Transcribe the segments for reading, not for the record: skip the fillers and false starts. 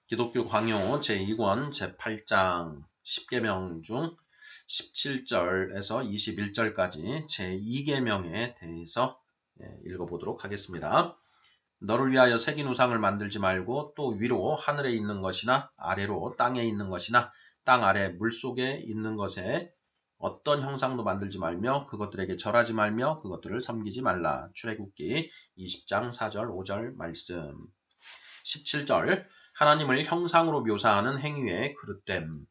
기독교 강요 제2권 제8장 10계명 중 17절에서 21절까지 제2계명에 대해서 읽어보도록 하겠습니다. 너를 위하여 새긴 우상을 만들지 말고 또 위로 하늘에 있는 것이나 아래로 땅에 있는 것이나 땅 아래 물속에 있는 것에 어떤 형상도 만들지 말며 그것들에게 절하지 말며 그것들을 섬기지 말라. 출애굽기 20장 4절 5절 말씀. 17절 하나님을 형상으로 묘사하는 행위의 그릇됨.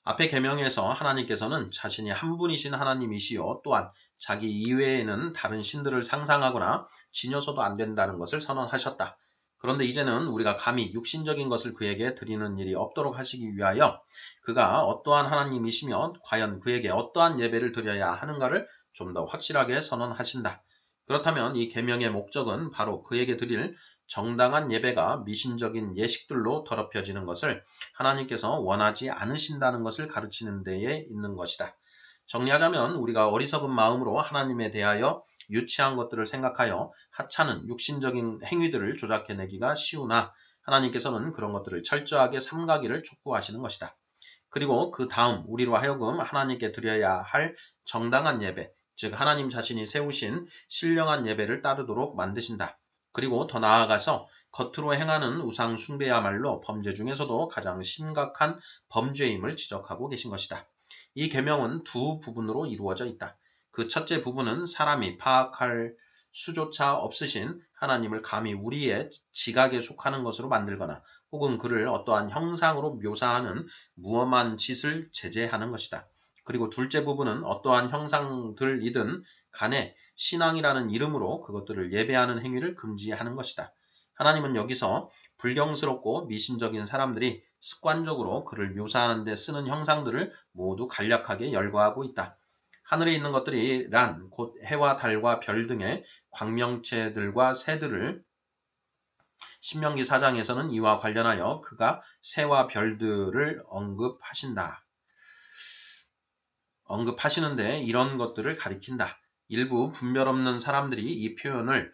앞의 계명에서 하나님께서는 자신이 한 분이신 하나님이시요 또한 자기 이외에는 다른 신들을 상상하거나 지녀서도 안 된다는 것을 선언하셨다. 그런데 이제는 우리가 감히 육신적인 것을 그에게 드리는 일이 없도록 하시기 위하여 그가 어떠한 하나님이시며 과연 그에게 어떠한 예배를 드려야 하는가를 좀 더 확실하게 선언하신다. 그렇다면 이 계명의 목적은 바로 그에게 드릴 정당한 예배가 미신적인 예식들로 더럽혀지는 것을 하나님께서 원하지 않으신다는 것을 가르치는 데에 있는 것이다. 정리하자면 우리가 어리석은 마음으로 하나님에 대하여 유치한 것들을 생각하여 하찮은 육신적인 행위들을 조작해내기가 쉬우나 하나님께서는 그런 것들을 철저하게 삼가기를 촉구하시는 것이다. 그리고 그 다음 우리로 하여금 하나님께 드려야 할 정당한 예배, 즉 하나님 자신이 세우신 신령한 예배를 따르도록 만드신다. 그리고 더 나아가서 겉으로 행하는 우상 숭배야말로 범죄 중에서도 가장 심각한 범죄임을 지적하고 계신 것이다. 이 계명은 두 부분으로 이루어져 있다. 그 첫째 부분은 사람이 파악할 수조차 없으신 하나님을 감히 우리의 지각에 속하는 것으로 만들거나 혹은 그를 어떠한 형상으로 묘사하는 무엄한 짓을 제재하는 것이다. 그리고 둘째 부분은 어떠한 형상들이든 간에 신앙이라는 이름으로 그것들을 예배하는 행위를 금지하는 것이다. 하나님은 여기서 불경스럽고 미신적인 사람들이 습관적으로 그를 묘사하는 데 쓰는 형상들을 모두 간략하게 열거하고 있다. 하늘에 있는 것들이란 곧 해와 달과 별 등의 광명체들과 새들을 신명기 4장에서는 이와 관련하여 그가 새와 별들을 언급하시는데 이런 것들을 가리킨다. 일부 분별 없는 사람들이 이 표현을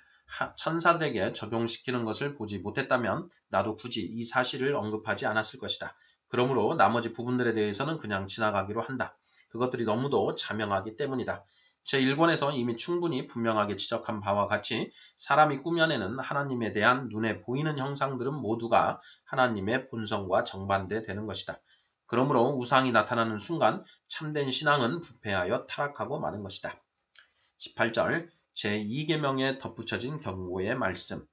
천사들에게 적용시키는 것을 보지 못했다면 나도 굳이 이 사실을 언급하지 않았을 것이다. 그러므로 나머지 부분들에 대해서는 그냥 지나가기로 한다. 그것들이 너무도 자명하기 때문이다. 제1권에서 이미 충분히 분명하게 지적한 바와 같이 사람이 꾸며내는 하나님에 대한 눈에 보이는 형상들은 모두가 하나님의 본성과 정반대되는 것이다. 그러므로 우상이 나타나는 순간 참된 신앙은 부패하여 타락하고 마는 것이다. 18절 제2계명에 덧붙여진 경고의 말씀.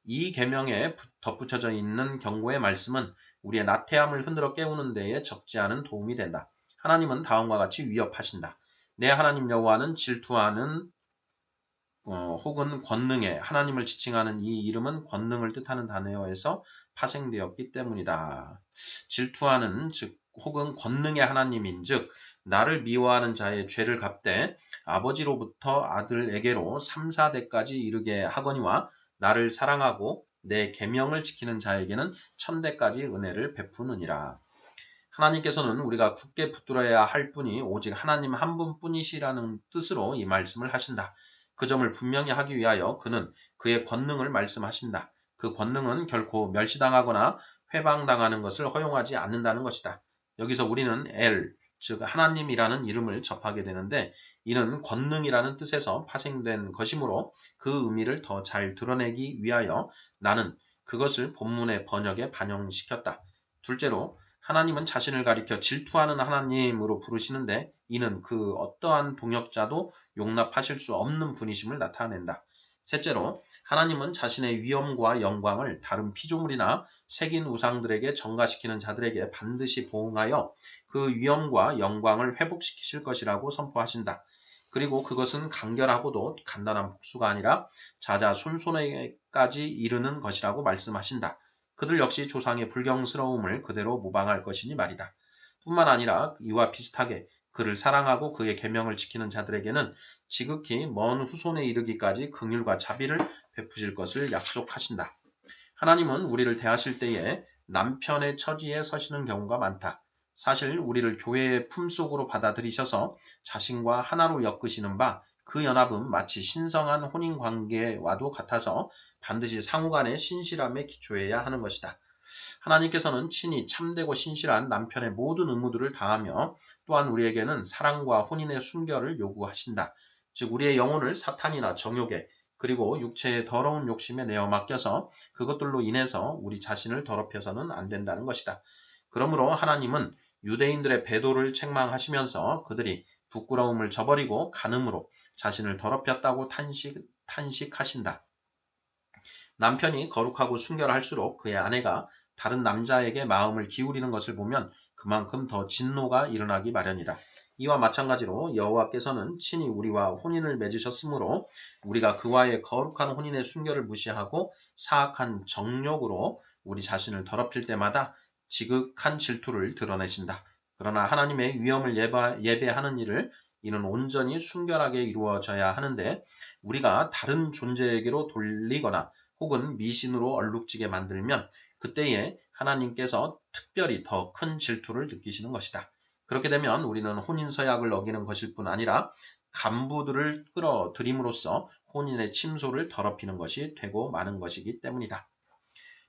이 계명에 덧붙여져 있는 경고의 말씀은 우리의 나태함을 흔들어 깨우는 데에 적지 않은 도움이 된다. 하나님은 다음과 같이 위협하신다. 내 하나님 여호와는 질투하는 혹은 권능에 하나님을 지칭하는 이 이름은 권능을 뜻하는 단어에서 파생되었기 때문이다. 질투하는 즉 혹은 권능의 하나님인 즉 나를 미워하는 자의 죄를 갚되 아버지로부터 아들에게로 3, 4대까지 이르게 하거니와 나를 사랑하고 내 계명을 지키는 자에게는 1000대까지 은혜를 베푸느니라. 하나님께서는 우리가 굳게 붙들어야 할 분이 오직 하나님 한 분뿐이시라는 뜻으로 이 말씀을 하신다. 그 점을 분명히 하기 위하여 그는 그의 권능을 말씀하신다. 그 권능은 결코 멸시당하거나 회방당하는 것을 허용하지 않는다는 것이다. 여기서 우리는 즉 하나님이라는 이름을 접하게 되는데 이는 권능이라는 뜻에서 파생된 것이므로 그 의미를 더 잘 드러내기 위하여 나는 그것을 본문의 번역에 반영시켰다. 둘째로 하나님은 자신을 가리켜 질투하는 하나님으로 부르시는데 이는 그 어떠한 동역자도 용납하실 수 없는 분이심을 나타낸다. 셋째로 하나님은 자신의 위엄과 영광을 다른 피조물이나 새긴 우상들에게 전가시키는 자들에게 반드시 보응하여 그 위엄과 영광을 회복시키실 것이라고 선포하신다. 그리고 그것은 간결하고도 간단한 복수가 아니라 자자손손에까지 이르는 것이라고 말씀하신다. 그들 역시 조상의 불경스러움을 그대로 모방할 것이니 말이다. 뿐만 아니라 이와 비슷하게 그를 사랑하고 그의 계명을 지키는 자들에게는 지극히 먼 후손에 이르기까지 긍휼과 자비를 베푸실 것을 약속하신다. 하나님은 우리를 대하실 때에 남편의 처지에 서시는 경우가 많다. 사실 우리를 교회의 품속으로 받아들이셔서 자신과 하나로 엮으시는 바 그 연합은 마치 신성한 혼인관계와도 같아서 반드시 상호간의 신실함에 기초해야 하는 것이다. 하나님께서는 친히 참되고 신실한 남편의 모든 의무들을 다하며 또한 우리에게는 사랑과 혼인의 순결을 요구하신다. 즉 우리의 영혼을 사탄이나 정욕에 그리고 육체의 더러운 욕심에 내어 맡겨서 그것들로 인해서 우리 자신을 더럽혀서는 안 된다는 것이다. 그러므로 하나님은 유대인들의 배도를 책망하시면서 그들이 부끄러움을 저버리고 간음으로 자신을 더럽혔다고 탄식하신다. 남편이 거룩하고 순결할수록 그의 아내가 다른 남자에게 마음을 기울이는 것을 보면 그만큼 더 진노가 일어나기 마련이다. 이와 마찬가지로 여호와께서는 친히 우리와 혼인을 맺으셨으므로 우리가 그와의 거룩한 혼인의 순결을 무시하고 사악한 정욕으로 우리 자신을 더럽힐 때마다 지극한 질투를 드러내신다. 그러나 하나님의 위엄을 예배하는 일을 이는 온전히 순결하게 이루어져야 하는데 우리가 다른 존재에게로 돌리거나 혹은 미신으로 얼룩지게 만들면 그때에 하나님께서 특별히 더 큰 질투를 느끼시는 것이다. 그렇게 되면 우리는 혼인서약을 어기는 것일 뿐 아니라 간부들을 끌어들임으로써 혼인의 침소를 더럽히는 것이 되고 마는 것이기 때문이다.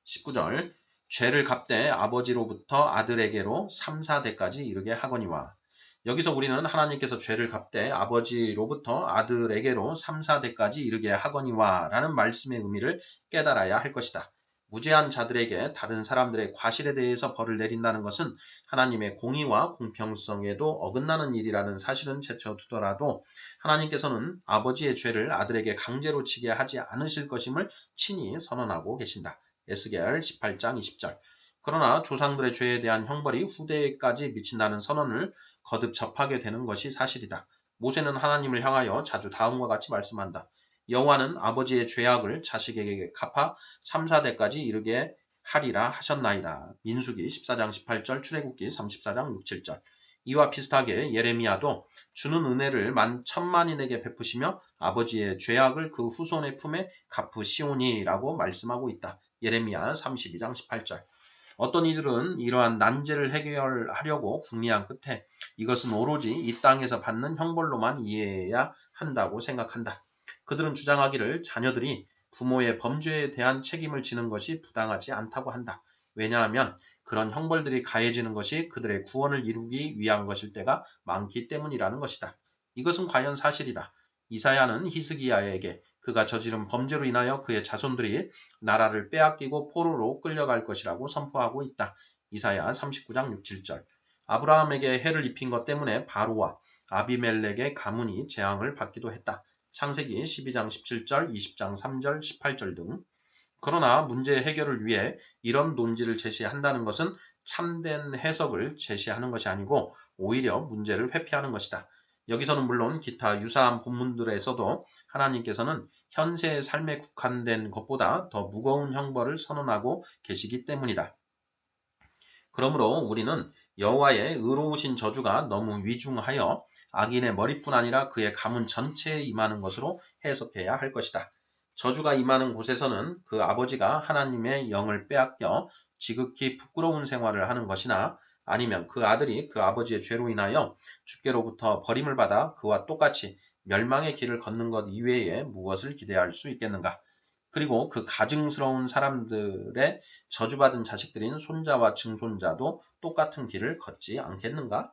19절 죄를 갚되 아버지로부터 아들에게로 3, 4대까지 이르게 하거니와 여기서 우리는 하나님께서 죄를 갚되 아버지로부터 아들에게로 3, 4대까지 이르게 하거니와 라는 말씀의 의미를 깨달아야 할 것이다. 무죄한 자들에게 다른 사람들의 과실에 대해서 벌을 내린다는 것은 하나님의 공의와 공평성에도 어긋나는 일이라는 사실은 제쳐두더라도 하나님께서는 아버지의 죄를 아들에게 강제로 지게 하지 않으실 것임을 친히 선언하고 계신다. 에스겔 18장 20절. 그러나 조상들의 죄에 대한 형벌이 후대에까지 미친다는 선언을 거듭 접하게 되는 것이 사실이다. 모세는 하나님을 향하여 자주 다음과 같이 말씀한다. 여호와는 아버지의 죄악을 자식에게 갚아 3, 4대까지 이르게 하리라 하셨나이다. 민수기 14장 18절, 출애굽기 34장 6, 7절. 이와 비슷하게 예레미야도 주는 은혜를 천만인에게 베푸시며 아버지의 죄악을 그 후손의 품에 갚으시오니라고 말씀하고 있다. 예레미야 32장 18절. 어떤 이들은 이러한 난제를 해결하려고 궁리한 끝에 이것은 오로지 이 땅에서 받는 형벌로만 이해해야 한다고 생각한다. 그들은 주장하기를 자녀들이 부모의 범죄에 대한 책임을 지는 것이 부당하지 않다고 한다. 왜냐하면 그런 형벌들이 가해지는 것이 그들의 구원을 이루기 위한 것일 때가 많기 때문이라는 것이다. 이것은 과연 사실이다. 이사야는 히스기야에게 그가 저지른 범죄로 인하여 그의 자손들이 나라를 빼앗기고 포로로 끌려갈 것이라고 선포하고 있다. 이사야 39장 6, 7절. 아브라함에게 해를 입힌 것 때문에 바로와 아비멜렉의 가문이 재앙을 받기도 했다. 창세기 12장 17절, 20장 3절, 18절 등. 그러나 문제 해결을 위해 이런 논지를 제시한다는 것은 참된 해석을 제시하는 것이 아니고 오히려 문제를 회피하는 것이다. 여기서는 물론 기타 유사한 본문들에서도 하나님께서는 현세의 삶에 국한된 것보다 더 무거운 형벌을 선언하고 계시기 때문이다. 그러므로 우리는 여호와의 의로우신 저주가 너무 위중하여 악인의 머리뿐 아니라 그의 가문 전체에 임하는 것으로 해석해야 할 것이다. 저주가 임하는 곳에서는 그 아버지가 하나님의 영을 빼앗겨 지극히 부끄러운 생활을 하는 것이나 아니면 그 아들이 그 아버지의 죄로 인하여 주께로부터 버림을 받아 그와 똑같이 멸망의 길을 걷는 것 이외에 무엇을 기대할 수 있겠는가? 그리고 그 가증스러운 사람들의 저주받은 자식들인 손자와 증손자도 똑같은 길을 걷지 않겠는가?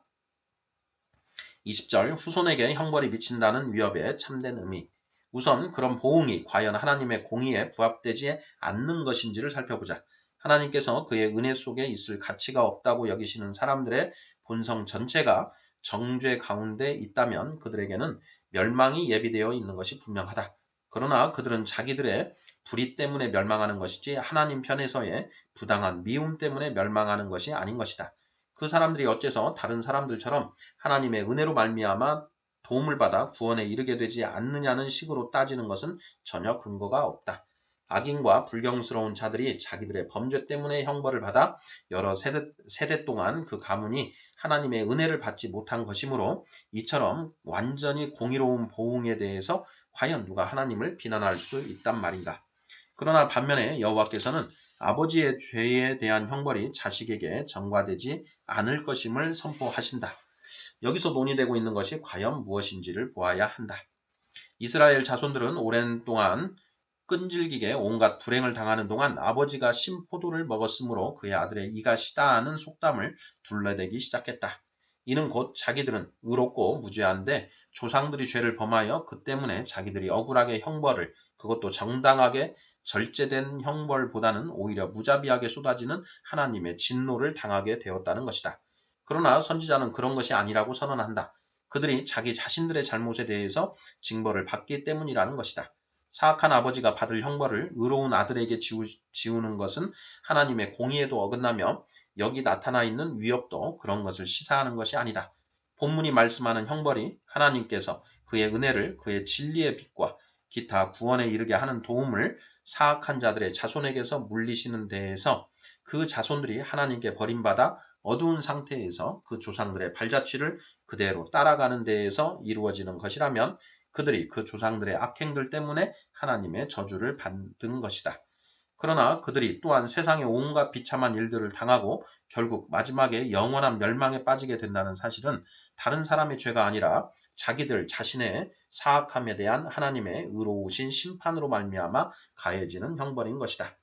20절 후손에게 형벌이 미친다는 위협의 참된 의미. 우선 그런 보응이 과연 하나님의 공의에 부합되지 않는 것인지를 살펴보자. 하나님께서 그의 은혜 속에 있을 가치가 없다고 여기시는 사람들의 본성 전체가 정죄 가운데 있다면 그들에게는 멸망이 예비되어 있는 것이 분명하다. 그러나 그들은 자기들의 불의 때문에 멸망하는 것이지 하나님 편에서의 부당한 미움 때문에 멸망하는 것이 아닌 것이다. 그 사람들이 어째서 다른 사람들처럼 하나님의 은혜로 말미암아 도움을 받아 구원에 이르게 되지 않느냐는 식으로 따지는 것은 전혀 근거가 없다. 악인과 불경스러운 자들이 자기들의 범죄 때문에 형벌을 받아 여러 세대 동안 그 가문이 하나님의 은혜를 받지 못한 것이므로 이처럼 완전히 공의로운 보응에 대해서 과연 누가 하나님을 비난할 수 있단 말인가. 그러나 반면에 여호와께서는 아버지의 죄에 대한 형벌이 자식에게 전가되지 않을 것임을 선포하신다. 여기서 논의되고 있는 것이 과연 무엇인지를 보아야 한다. 이스라엘 자손들은 오랜 동안 끈질기게 온갖 불행을 당하는 동안 아버지가 신포도를 먹었으므로 그의 아들의 이가 시다하는 속담을 둘러대기 시작했다. 이는 곧 자기들은 의롭고 무죄한데 조상들이 죄를 범하여 그 때문에 자기들이 억울하게 형벌을, 그것도 정당하게 절제된 형벌보다는 오히려 무자비하게 쏟아지는 하나님의 진노를 당하게 되었다는 것이다. 그러나 선지자는 그런 것이 아니라고 선언한다. 그들이 자기 자신들의 잘못에 대해서 징벌을 받기 때문이라는 것이다. 사악한 아버지가 받을 형벌을 의로운 아들에게 지우는 것은 하나님의 공의에도 어긋나며 여기 나타나 있는 위협도 그런 것을 시사하는 것이 아니다. 본문이 말씀하는 형벌이 하나님께서 그의 은혜를 그의 진리의 빛과 기타 구원에 이르게 하는 도움을 사악한 자들의 자손에게서 물리시는 데에서 그 자손들이 하나님께 버림받아 어두운 상태에서 그 조상들의 발자취를 그대로 따라가는 데에서 이루어지는 것이라면 그들이 그 조상들의 악행들 때문에 하나님의 저주를 받은 것이다. 그러나 그들이 또한 세상의 온갖 비참한 일들을 당하고 결국 마지막에 영원한 멸망에 빠지게 된다는 사실은 다른 사람의 죄가 아니라 자기들 자신의 사악함에 대한 하나님의 의로우신 심판으로 말미암아 가해지는 형벌인 것이다.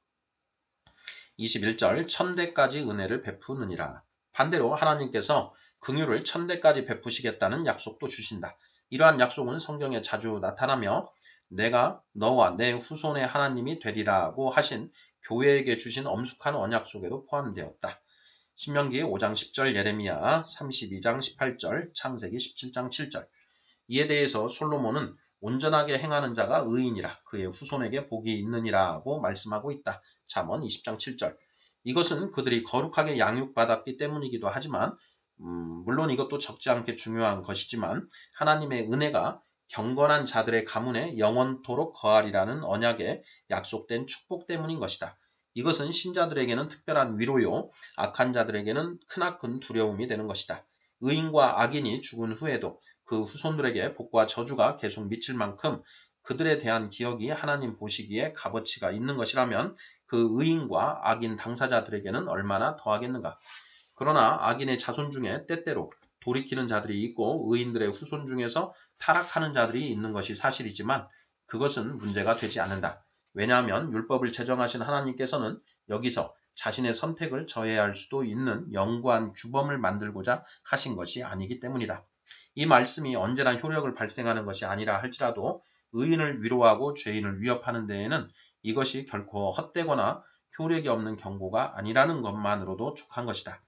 21절 천대까지 은혜를 베푸느니라. 반대로 하나님께서 긍휼을 천대까지 베푸시겠다는 약속도 주신다. 이러한 약속은 성경에 자주 나타나며 내가 너와 내 후손의 하나님이 되리라고 하신 교회에게 주신 엄숙한 언약 속에도 포함되었다. 신명기 5장 10절, 예레미야 32장 18절, 창세기 17장 7절. 이에 대해서 솔로몬은 온전하게 행하는 자가 의인이라 그의 후손에게 복이 있느니라고 말씀하고 있다. 잠언 20장 7절. 이것은 그들이 거룩하게 양육받았기 때문이기도 하지만 물론 이것도 적지 않게 중요한 것이지만 하나님의 은혜가 경건한 자들의 가문에 영원토록 거하리라는 언약에 약속된 축복 때문인 것이다. 이것은 신자들에게는 특별한 위로요, 악한 자들에게는 크나큰 두려움이 되는 것이다. 의인과 악인이 죽은 후에도 그 후손들에게 복과 저주가 계속 미칠 만큼 그들에 대한 기억이 하나님 보시기에 값어치가 있는 것이라면 그 의인과 악인 당사자들에게는 얼마나 더하겠는가. 그러나 악인의 자손 중에 때때로 돌이키는 자들이 있고 의인들의 후손 중에서 타락하는 자들이 있는 것이 사실이지만 그것은 문제가 되지 않는다. 왜냐하면 율법을 제정하신 하나님께서는 여기서 자신의 선택을 저해할 수도 있는 영구한 규범을 만들고자 하신 것이 아니기 때문이다. 이 말씀이 언제나 효력을 발생하는 것이 아니라 할지라도 의인을 위로하고 죄인을 위협하는 데에는 이것이 결코 헛되거나 효력이 없는 경고가 아니라는 것만으로도 족한 것이다.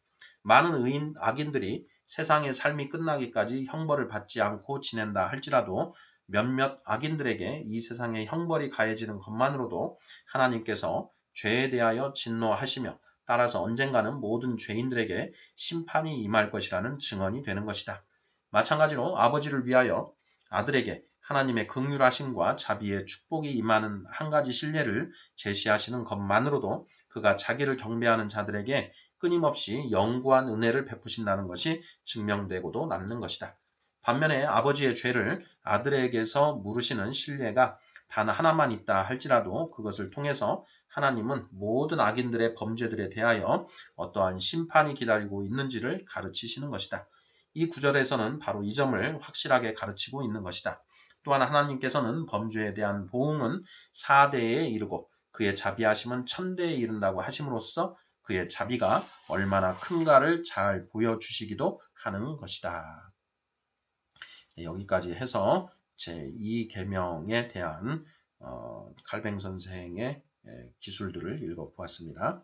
많은 악인들이 세상의 삶이 끝나기까지 형벌을 받지 않고 지낸다 할지라도 몇몇 악인들에게 이 세상의 형벌이 가해지는 것만으로도 하나님께서 죄에 대하여 진노하시며 따라서 언젠가는 모든 죄인들에게 심판이 임할 것이라는 증언이 되는 것이다. 마찬가지로 아버지를 위하여 아들에게 하나님의 긍휼하심과 자비의 축복이 임하는 한 가지 신뢰를 제시하시는 것만으로도 그가 자기를 경배하는 자들에게 끊임없이 영구한 은혜를 베푸신다는 것이 증명되고도 남는 것이다. 반면에 아버지의 죄를 아들에게서 물으시는 신뢰가 단 하나만 있다 할지라도 그것을 통해서 하나님은 모든 악인들의 범죄들에 대하여 어떠한 심판이 기다리고 있는지를 가르치시는 것이다. 이 구절에서는 바로 이 점을 확실하게 가르치고 있는 것이다. 또한 하나님께서는 범죄에 대한 보응은 4대에 이르고 그의 자비하심은 1000대에 이른다고 하심으로써 그의 자비가 얼마나 큰가를 잘 보여주시기도 하는 것이다. 여기까지 해서 제2계명에 대한 칼뱅 선생의 기술들을 읽어보았습니다.